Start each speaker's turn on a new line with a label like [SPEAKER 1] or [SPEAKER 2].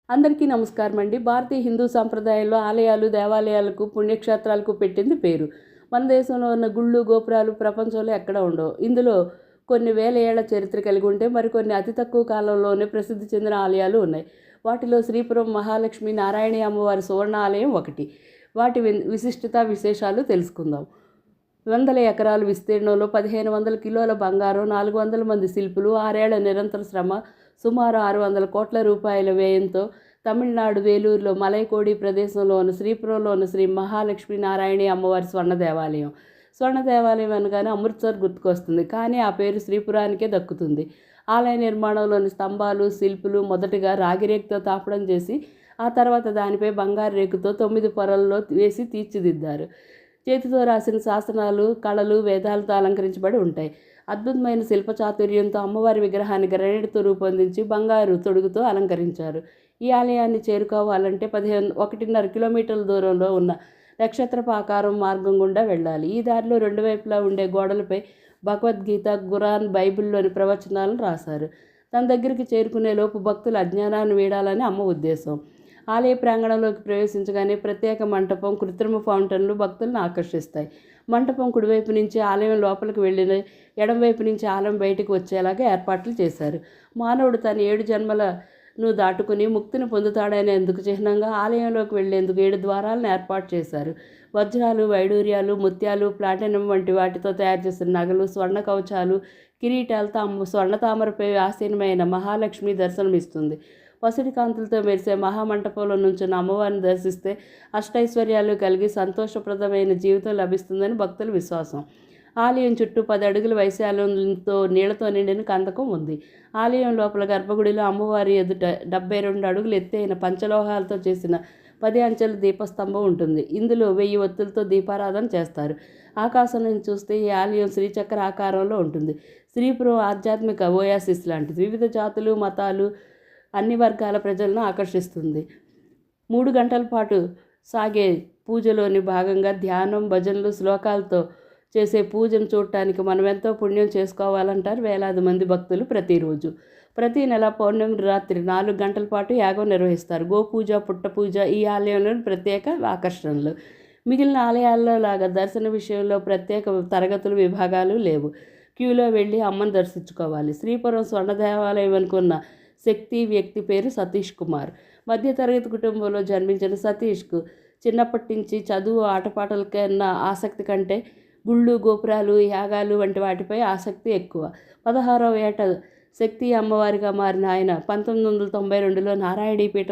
[SPEAKER 1] అందరికీ నమస్కారం అండి. భారతీయ హిందూ సాంప్రదాయంలో ఆలయాలు, దేవాలయాలకు, పుణ్యక్షేత్రాలకు పెట్టింది పేరు. మన దేశంలో ఉన్న గుళ్ళు, గోపురాలు ప్రపంచంలో ఎక్కడ ఉండవు. ఇందులో కొన్ని వేల ఏళ్ల చరిత్ర కలిగి ఉంటే మరికొన్ని అతి తక్కువ కాలంలోనే ప్రసిద్ధి చెందిన ఆలయాలు ఉన్నాయి. వాటిలో శ్రీపురం మహాలక్ష్మి నారాయణి అమ్మవారి సువర్ణ ఆలయం ఒకటి. వాటి విశిష్టత విశేషాలు తెలుసుకుందాం. వందల ఎకరాల విస్తీర్ణంలో 1500 కిలోల బంగారం, 400 మంది శిల్పులు, 6 ఏళ్ల నిరంతర శ్రమ, సుమారు 600 కోట్ల రూపాయల వ్యయంతో తమిళనాడు వేలూరులో మలైకోడి ప్రదేశంలో ఉన్న శ్రీపురంలో ఉన్న శ్రీ మహాలక్ష్మి నారాయణి అమ్మవారి స్వర్ణ దేవాలయం. స్వర్ణ దేవాలయం అనగానే అమృత్సర్ గుర్తుకొస్తుంది, కానీ ఆ పేరు శ్రీపురానికే దక్కుతుంది. ఆలయ నిర్మాణంలోని స్తంభాలు, శిల్పులు మొదటగా రాగిరేకుతో తాపడం చేసి ఆ తర్వాత దానిపై బంగారు రేకుతో 9 పొరల్లో వేసి తీర్చిదిద్దారు. చేతితో రాసిన శాసనాలు, కళలు, వేదాలతో అలంకరించబడి ఉంటాయి. అద్భుతమైన శిల్ప చాతుర్యంతో అమ్మవారి విగ్రహాన్ని గ్రానైట్తో రూపొందించి బంగారు తొడుగుతో అలంకరించారు. ఈ ఆలయాన్ని చేరుకోవాలంటే 1.5 కిలోమీటర్ల దూరంలో ఉన్న నక్షత్రపు ఆకారం మార్గం గుండా వెళ్ళాలి. ఈ దారిలో 2 వైపులా ఉండే గోడలపై భగవద్గీత, ఖురాన్, బైబిల్లోని ప్రవచనాలను రాశారు. తన దగ్గరికి చేరుకునే లోపు భక్తులు అజ్ఞానాన్ని వీడాలని అమ్మ ఉద్దేశం. ఆలయ ప్రాంగణంలోకి ప్రవేశించగానే ప్రత్యేక మంటపం, కృత్రిమ ఫౌంటైన్లు భక్తులను ఆకర్షిస్తాయి. మంటపం కుడివైపు నుంచి ఆలయం లోపలికి వెళ్ళిన ఎడమవైపు నుంచి ఆలయం బయటకు వచ్చేలాగా ఏర్పాట్లు చేశారు. మానవుడు తన 7 జన్మలను దాటుకుని ముక్తిని పొందుతాడనేందుకు చిహ్నంగా ఆలయంలోకి వెళ్లేందుకు 7 ద్వారాలను ఏర్పాటు చేశారు. వజ్రాలు, వైడూర్యాలు, ముత్యాలు, ప్లాటినం వంటి వాటితో తయారు చేసిన నగలు, స్వర్ణ కవచాలు, కిరీటాలతో స్వర్ణ తామరపై ఆసీనమైన మహాలక్ష్మి దర్శనమిస్తుంది. పసిడి కాంతులతో మెరిసే మహామంటపంలో నుంచిన అమ్మవారిని దర్శిస్తే అష్టైశ్వర్యాలు కలిగి సంతోషప్రదమైన జీవితం లభిస్తుందని భక్తుల విశ్వాసం. ఆలయం చుట్టూ 10 అడుగుల వైశాల్యంతో నీళ్లతో నిండిన కందకం ఉంది. ఆలయం లోపల గర్భగుడిలో అమ్మవారి ఎదుట 72 అడుగులు ఎత్తైన పంచలోహాలతో చేసిన 10 అంచెల దీపస్తంభం ఉంటుంది. ఇందులో 1000 ఒత్తులతో దీపారాధన చేస్తారు. ఆకాశం నుంచి చూస్తే ఈ ఆలయం శ్రీచక్ర ఆకారంలో ఉంటుంది. శ్రీపురం ఆధ్యాత్మిక ఓయాసిస్ లాంటిది. వివిధ జాతులు, మతాలు, అన్ని వర్గాల ప్రజలను ఆకర్షిస్తుంది. 3 గంటల పాటు సాగే పూజలోని భాగంగా ధ్యానం, భజనలు, శ్లోకాలతో చేసే పూజను చూడటానికి మనం ఎంతో పుణ్యం చేసుకోవాలంటారు వేలాది మంది భక్తులు ప్రతిరోజు. ప్రతి నెల పౌర్ణమి రాత్రి 4 గంటల పాటు యాగం నిర్వహిస్తారు. గోపూజ, పుట్టపూజ ఈ ఆలయంలోని ప్రత్యేక ఆకర్షణలు. మిగిలిన ఆలయాల్లో లాగా దర్శన విషయంలో ప్రత్యేక తరగతులు, విభాగాలు లేవు. క్యూలో వెళ్ళి అమ్మను దర్శించుకోవాలి. శ్రీపురం స్వర్ణ దేవాలయం అనుకున్న శక్తి వ్యక్తి పేరు సతీష్ కుమార్. మధ్యతరగతి కుటుంబంలో జన్మించిన సతీష్కు చిన్నప్పటి నుంచి చదువు, ఆటపాటల కన్నా ఆసక్తి కంటే గుళ్ళు, గోపురాలు, యాగాలు వంటి వాటిపై ఆసక్తి ఎక్కువ. 16వ ఏట శక్తి అమ్మవారిగా మారిన ఆయన 1992లో నారాయణీపీఠం